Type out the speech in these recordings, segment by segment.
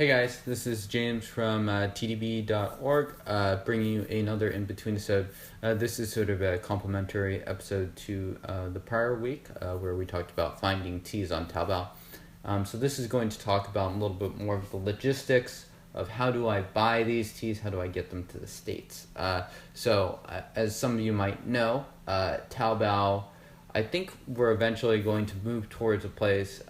Hey guys, this is James from TeaDB.org, bringing you another Inbetweenisode. This is sort of a complimentary episode to the prior week, where we talked about finding teas on Taobao. So this is going to talk about a little bit more of the logistics of how do I buy these teas, how do I get them to the States. So as some of you might know, Taobao, I think we're eventually going to move towards a place,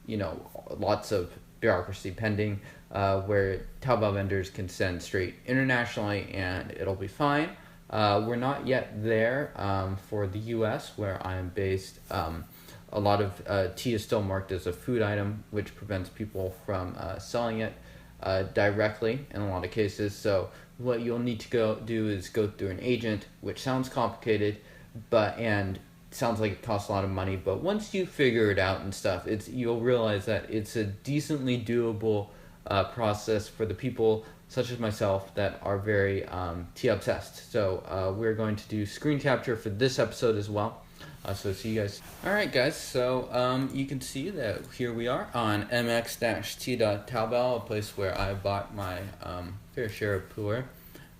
lots of bureaucracy pending, where Taobao vendors can send straight internationally and it'll be fine. We're not yet there for the US, where I am based. A lot of tea is still marked as a food item, which prevents people from selling it directly in a lot of cases. So what you'll need to do is go through an agent, which sounds complicated, and sounds like it costs a lot of money, but once you figure it out and stuff, you'll realize that it's a decently doable process for the people such as myself that are very tea obsessed. So we're going to do screen capture for this episode as well. So see you guys. Alright guys, so you can see that here we are on mx-t.taobao, a place where I bought my fair share of Pu'erh.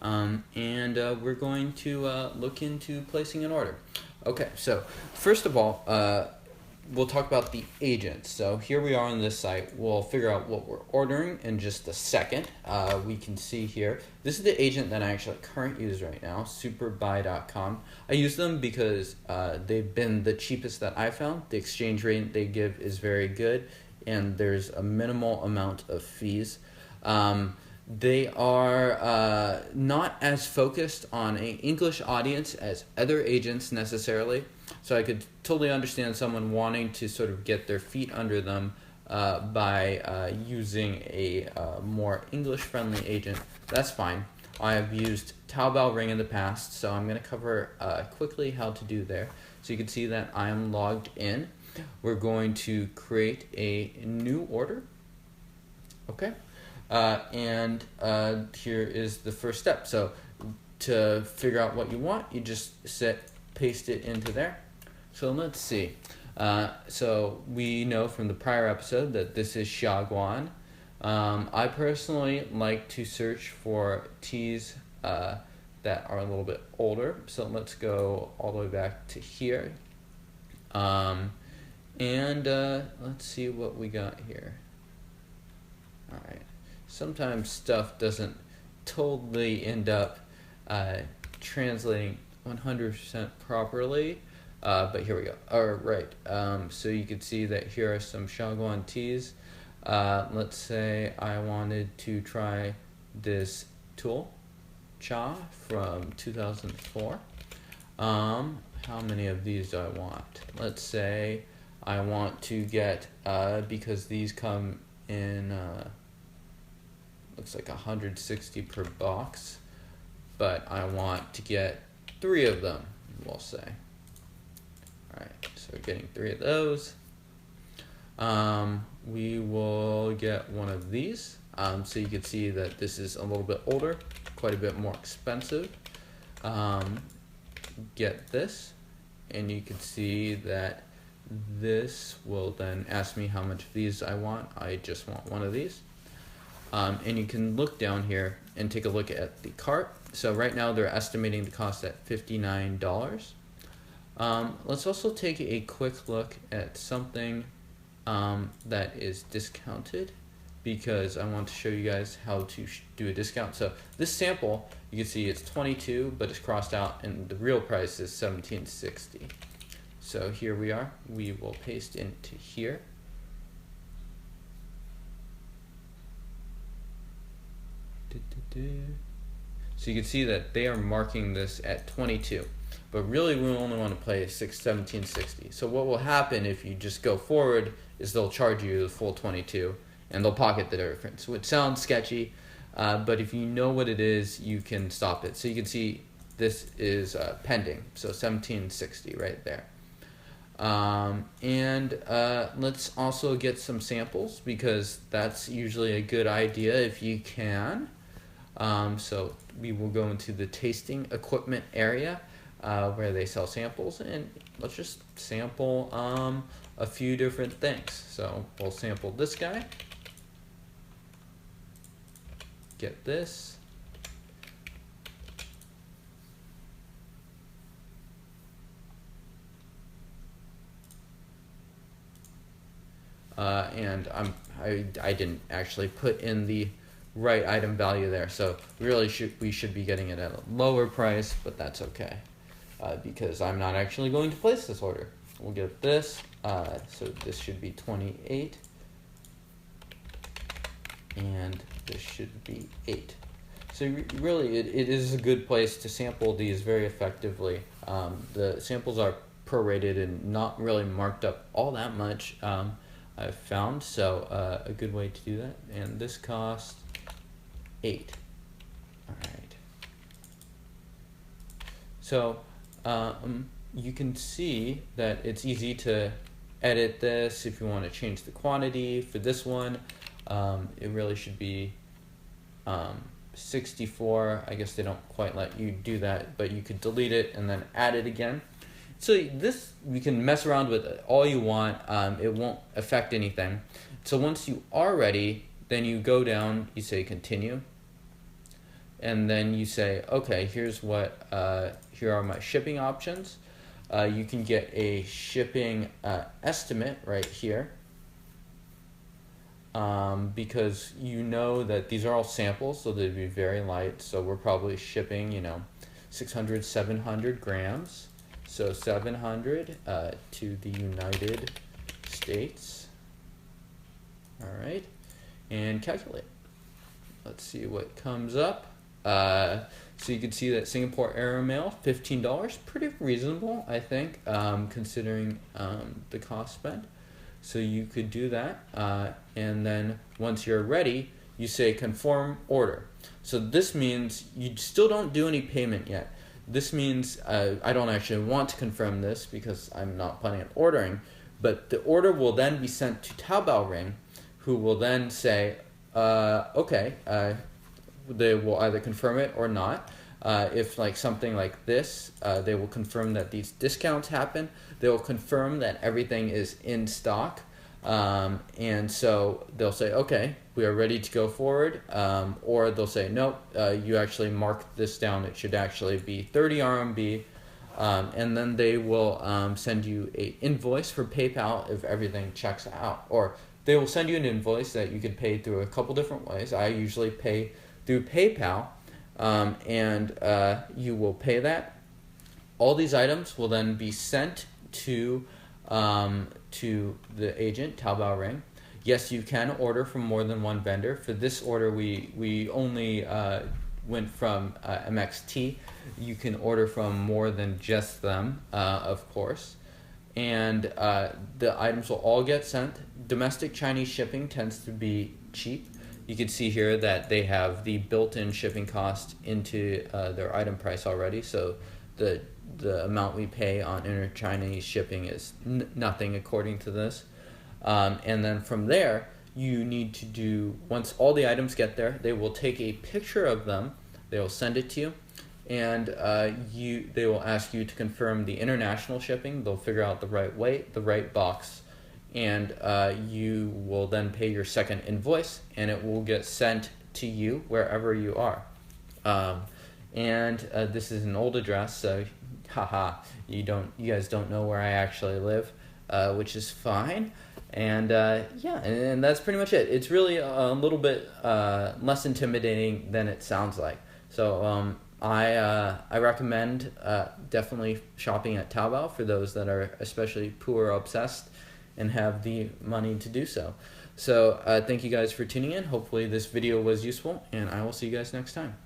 And we're going to look into placing an order. Okay, so first of all, we'll talk about the agent. So here we are on this site. We'll figure out what we're ordering in just a second. We can see here, this is the agent that I actually currently use right now, superbuy.com. I use them because they've been the cheapest that I found. The exchange rate they give is very good, and there's a minimal amount of fees. They are not as focused on an English audience as other agents necessarily. So I could totally understand someone wanting to sort of get their feet under them by using a more English-friendly agent. That's fine. I have used Taobao Ring in the past, so I'm going to cover quickly how to do there. So you can see that I am logged in. We're going to create a new order. Okay. And here is the first step. So to figure out what you want, you just paste it into there. So let's see. So we know from the prior episode that this is Xiaoguan. I personally like to search for teas that are a little bit older. So let's go all the way back to here. And let's see what we got here. All right. Sometimes stuff doesn't totally end up translating 100% properly, but here we go. All right, so you can see that here are some Xiaoguan teas. Let's say I wanted to try this Tool Cha from 2004. How many of these do I want? Let's say I want to get, because these come in... looks like 160 per box, but I want to get 3 of them, we'll say. Alright, so we're getting 3 of those. We will get one of these. So you can see that this is a little bit older, quite a bit more expensive. Get this, and you can see that this will then ask me how much of these I want. I just want one of these. And you can look down here and take a look at the cart. So right now they're estimating the cost at $59. Let's also take a quick look at something that is discounted, because I want to show you guys how to do a discount. So this sample, you can see it's 22, but it's crossed out, and the real price is $17.60. So here we are. We will paste into here. So you can see that they are marking this at 22, but really we only want to play $17.60. So what will happen if you just go forward is they'll charge you the full 22, and they'll pocket the difference, which sounds sketchy, but if you know what it is, you can stop it. So you can see this is pending, so $17.60 right there. Let's also get some samples, because that's usually a good idea if you can. So we will go into the tasting equipment area where they sell samples, and let's just sample a few different things. So we'll sample this guy. get this. And I didn't actually put in the right item value there, so we should be getting it at a lower price, but that's okay, because I'm not actually going to place this order. We'll get this, so this should be 28, and this should be 8. So really, it is a good place to sample these very effectively. The samples are prorated and not really marked up all that much, I've found, so a good way to do that. And this costs 8. All right. So you can see that it's easy to edit this if you want to change the quantity. For this one, it really should be 64. I guess they don't quite let you do that, but you could delete it and then add it again. So this, you can mess around with it all you want. It won't affect anything. So once you are ready, then you go down, you say continue, and then you say, okay, here's what, here are my shipping options. You can get a shipping estimate right here, because you know that these are all samples, so they'd be very light. So we're probably shipping, 600, 700 grams. So 700 to the United States. All right, and calculate. Let's see what comes up. So you can see that Singapore Airmail, $15, pretty reasonable, I think, considering the cost spent. So you could do that, and then once you're ready, you say Conform Order. So this means you still don't do any payment yet. This means I don't actually want to confirm this because I'm not planning on ordering, but the order will then be sent to Taobao Ring, who will then say, okay, they will either confirm it or not. If like something like this, they will confirm that these discounts happen. They will confirm that everything is in stock. And so they'll say, okay, we are ready to go forward, or they'll say, nope, you actually marked this down, it should actually be 30 RMB, and then they will send you an invoice for PayPal if everything checks out, or they will send you an invoice that you could pay through a couple different ways. I usually pay through PayPal, and you will pay that. All these items will then be sent to the agent, Taobao Ring. Yes, you can order from more than one vendor. For this order, we only went from MXT. You can order from more than just them, of course. And the items will all get sent. Domestic Chinese shipping tends to be cheap. You can see here that they have the built-in shipping cost into their item price already. So the amount we pay on inter-Chinese shipping is nothing according to this. And then from there, you need to do, once all the items get there, they will take a picture of them, they will send it to you, and they will ask you to confirm the international shipping. They'll figure out the right weight, the right box, and you will then pay your second invoice, and it will get sent to you wherever you are. And this is an old address, so haha, you guys don't know where I actually live, which is fine. And yeah, and that's pretty much it. It's really a little bit less intimidating than it sounds like. So I recommend definitely shopping at Taobao for those that are especially Pu'erh obsessed and have the money to do so. So thank you guys for tuning in. Hopefully this video was useful, and I will see you guys next time.